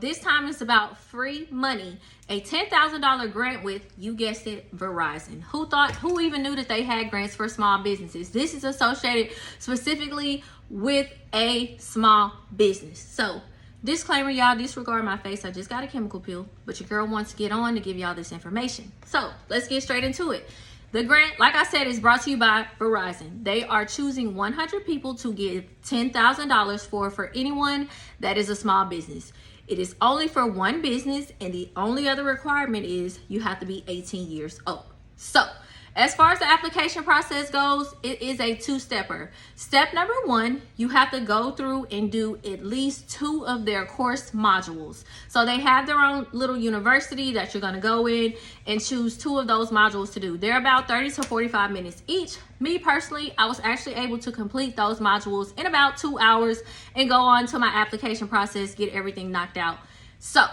this time it's about free money. A $10,000 grant with, you guessed it, Verizon. Who even knew that they had grants for small businesses? This is associated specifically with a small business. So, disclaimer, y'all, disregard my face. I just got a chemical peel, but your girl wants to get on to give y'all this information. So, let's get straight into it. The grant, like I said, is brought to you by Verizon. They are choosing 100 people to give $10,000 for anyone that is a small business. It is only for one business, and the only other requirement is you have to be 18 years old. So, as far as the application process goes, it is a two-stepper. Step number one, you have to go through and do at least 2 of their course modules. So they have their own little university that you're going to go in and choose 2 of those modules to do. They're about 30 to 45 minutes each. Me personally, I was actually able to complete those modules in about 2 hours and go on to my application process, get everything knocked out. So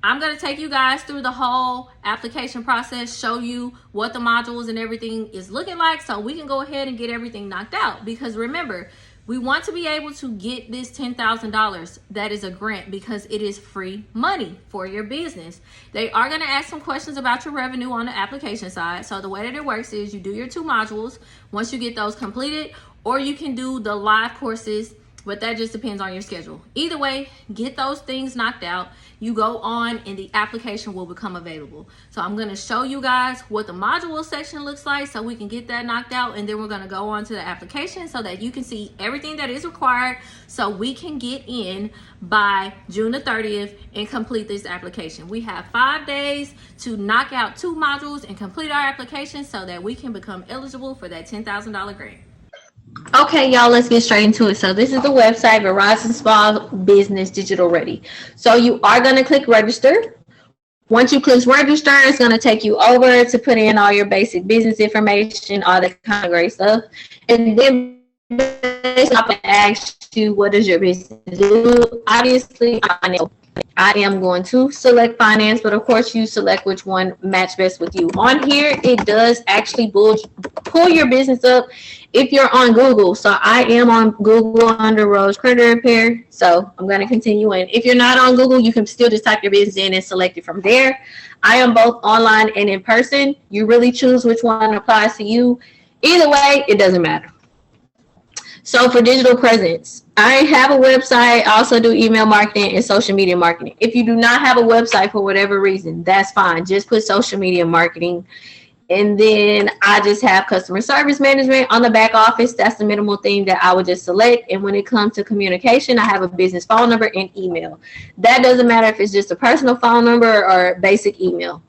I'm going to take you guys through the whole application process, show you what the modules and everything is looking like so we can go ahead and get everything knocked out. Because remember, we want to be able to get this $10,000 that is a grant because it is free money for your business. They are going to ask some questions about your revenue on the application side. So the way that it works is you do your 2 modules once you get those completed, or you can do the live courses, but that just depends on your schedule. Either way, get those things knocked out. You go on and the application will become available. So I'm gonna show you guys what the module section looks like so we can get that knocked out, and then we're gonna go on to the application so that you can see everything that is required so we can get in by June the 30th and complete this application. We have 5 days to knock out 2 modules and complete our application so that we can become eligible for that $10,000 grant. Okay, y'all, let's get straight into it. So this is the website, Verizon Small Business Digital Ready. So you are going to click register. Once you click register, it's going to take you over to put in all your basic business information, all that kind of great stuff. And then it's going to ask you, what does your business do? Obviously, I am going to select finance, but of course you select which one match best with you. On here, it does actually pull your business up if you're on Google. So I am on Google under Rose Credit Repair. So I'm going to continue in. If you're not on Google, you can still just type your business in and select it from there. I am both online and in person. You really choose which one applies to you. Either way, it doesn't matter. So for digital presence, I have a website. I also do email marketing and social media marketing. If you do not have a website for whatever reason, that's fine. Just put social media marketing. And then I just have customer service management on the back office. That's the minimal thing that I would just select. And when it comes to communication, I have a business phone number and email. That doesn't matter if it's just a personal phone number or basic email.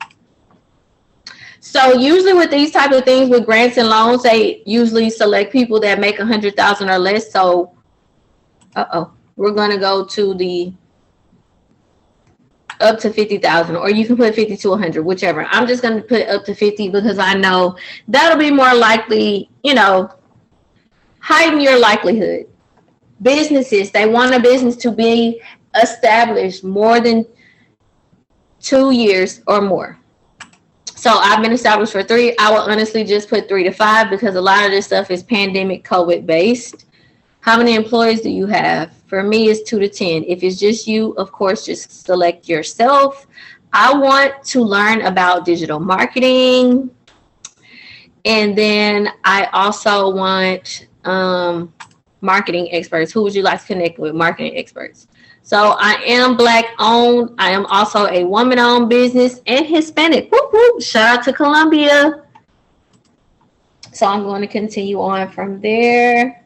So usually with these type of things, with grants and loans, they usually select people that make $100,000 or less. So, we're going to go to the up to 50,000, or you can put 50 to 100, whichever. I'm just going to put up to 50 because I know that'll be more likely, heighten your likelihood. Businesses, they want a business to be established more than 2 years or more. So I've been established for 3. I will honestly just put 3 to 5 because a lot of this stuff is pandemic COVID based. How many employees do you have? For me, it's 2 to 10. If it's just you, of course, just select yourself. I want to learn about digital marketing. And then I also want marketing experts. Who would you like to connect with? Marketing experts. So I am Black owned. I am also a woman owned business and Hispanic. Whoop, whoop. Shout out to Colombia. So I'm going to continue on from there.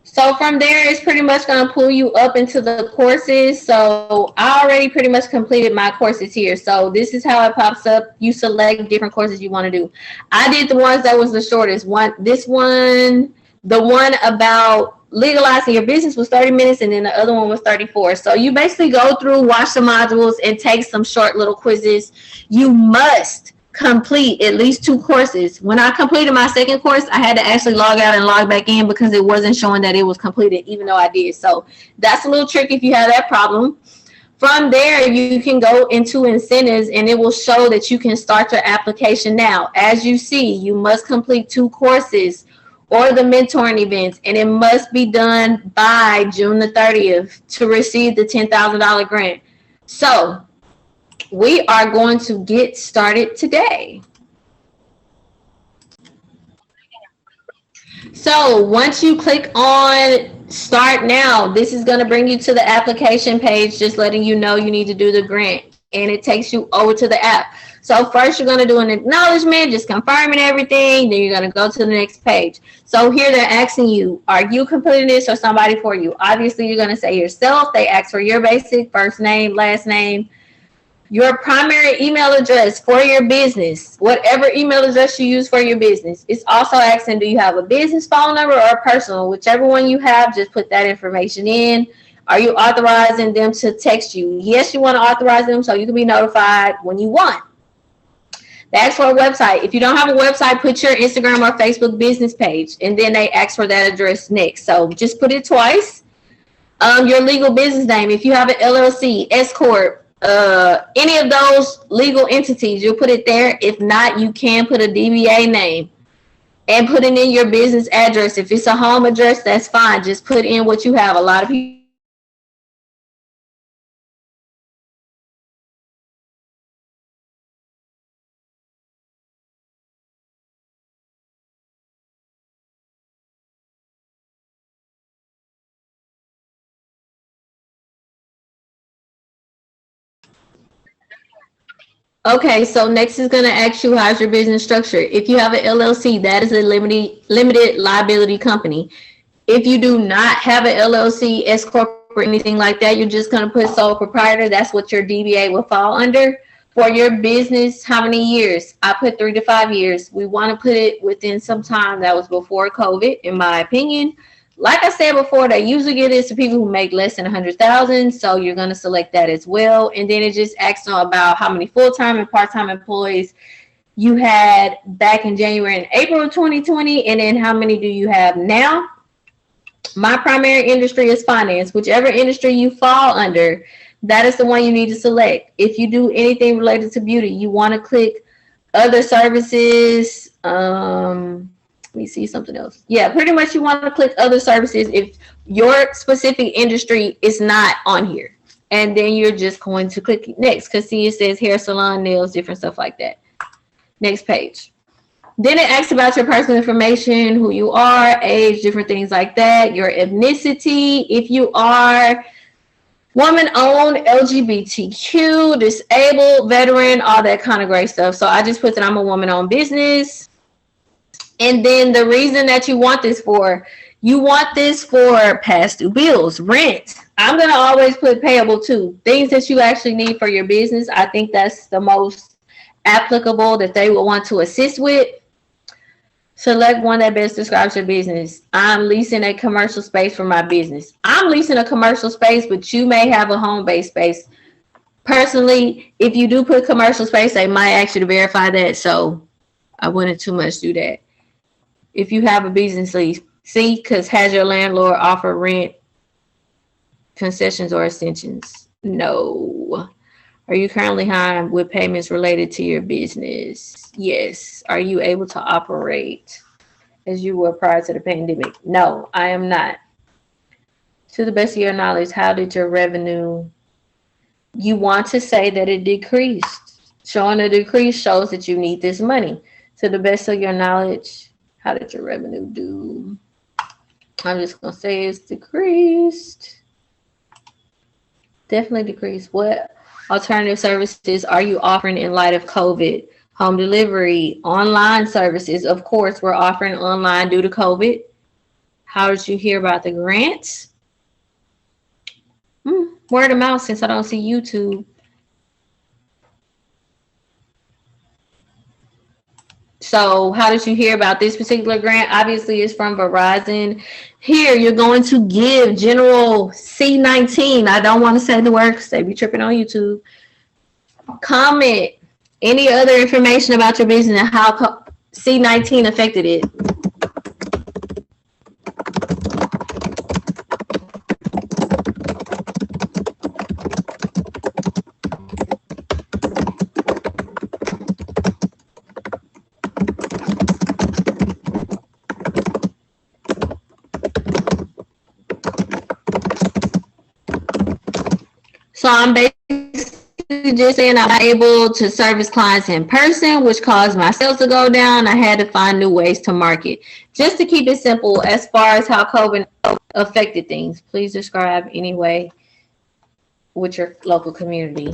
So from there, it's pretty much going to pull you up into the courses. So I already pretty much completed my courses here. So this is how it pops up. You select different courses you want to do. I did the ones that was the shortest one. This one, the one about legalizing your business was 30 minutes, and then the other one was 34. So you basically go through, watch the modules, and take some short little quizzes. You must complete at least 2 courses. When I completed my second course, I had to actually log out and log back in because it wasn't showing that it was completed, even though I did. So that's a little tricky if you have that problem. From there, you can go into incentives, and it will show that you can start your application now. As you see, you must complete 2 courses or the mentoring events, and it must be done by June the 30th to receive the $10,000 grant. So we are going to get started today. So once you click on start now, this is going to bring you to the application page, just letting you know you need to do the grant, and it takes you over to the app. So first you're going to do an acknowledgement, just confirming everything. Then you're going to go to the next page. So here they're asking you, are you completing this or somebody for you? Obviously you're going to say yourself. They ask for your basic first name, last name, your primary email address for your business, whatever email address you use for your business. It's also asking, do you have a business phone number or a personal? Whichever one you have, just put that information in. Are you authorizing them to text you? Yes, you want to authorize them so you can be notified when you want. They ask for a website. If you don't have a website, put your Instagram or Facebook business page, and then they ask for that address next. So just put it twice. Your legal business name. If you have an LLC, S Corp, any of those legal entities, you'll put it there. If not, you can put a DBA name and put it in your business address. If it's a home address, that's fine. Just put in what you have. A lot of people Okay, so next is going to ask you, how's your business structure? If you have an LLC, that is a limited liability company. If you do not have an LLC, S corp, or anything like that, you're just going to put sole proprietor. That's what your DBA will fall under. For your business, how many years? I put 3 to 5 years. We want to put it within some time that was before COVID, in my opinion. Like I said before, they usually give this to people who make less than 100,000. So you're going to select that as well. And then it just asks them about how many full-time and part-time employees you had back in January and April of 2020. And then how many do you have now? My primary industry is finance. Whichever industry you fall under, that is the one you need to select. If you do anything related to beauty, you want to click other services. Let me see something else. Yeah, pretty much you want to click other services if your specific industry is not on here. And then you're just going to click next, because see, it says hair salon, nails, different stuff like that. Next page. Then it asks about your personal information, who you are, age, different things like that, your ethnicity, if you are woman-owned, LGBTQ, disabled, veteran, all that kind of great stuff. So I just put that I'm a woman-owned business. And then the reason that you want this for, you want this for past due bills, rent. I'm going to always put payable too. Things that you actually need for your business. I think that's the most applicable that they will want to assist with. Select one that best describes your business. I'm leasing a commercial space for my business. I'm leasing a commercial space, but you may have a home-based space. Personally, if you do put commercial space, they might ask you to verify that. So I wouldn't too much do that. If you have a business lease, see, because has your landlord offer rent concessions or extensions? No. Are you currently hiring with payments related to your business? Yes. Are you able to operate as you were prior to the pandemic? No, I am not. To the best of your knowledge, how did your revenue? You want to say that it decreased. Showing a decrease shows that you need this money. To the best of your knowledge, how did your revenue do? I'm just going to say it's decreased. Definitely decreased. What alternative services are you offering in light of COVID? Home delivery, online services. Of course, we're offering online due to COVID. How did you hear about the grants? Word of mouth, since I don't see YouTube. So how did you hear about this particular grant? Obviously, it's from Verizon. Here, you're going to give general C19. I don't want to say the word because they be tripping on YouTube. Comment any other information about your business and how C19 affected it. So I'm basically just saying I'm not able to service clients in person, which caused my sales to go down. I had to find new ways to market. Just to keep it simple, as far as how COVID affected things, please describe any way with your local community.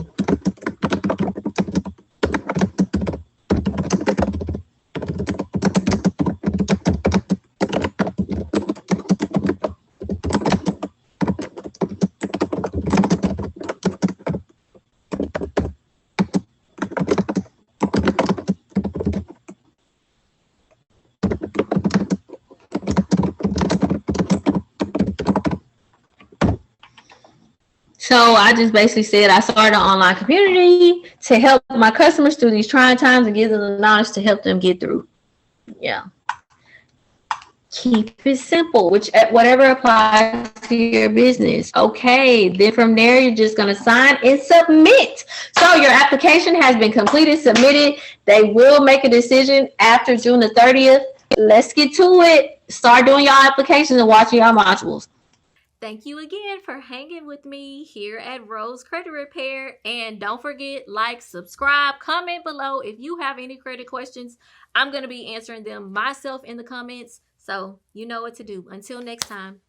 So I just basically said I started an online community to help my customers through these trying times and give them the knowledge to help them get through. Yeah. Keep it simple, which whatever applies to your business. Okay, then from there you're just going to sign and submit. So your application has been completed, submitted. They will make a decision after June the 30th. Let's get to it. Start doing your applications and watching your modules. Thank you again for hanging with me here at Rose Credit Repair. And don't forget, like, subscribe, comment below if you have any credit questions. I'm going to be answering them myself in the comments. So you know what to do. Until next time.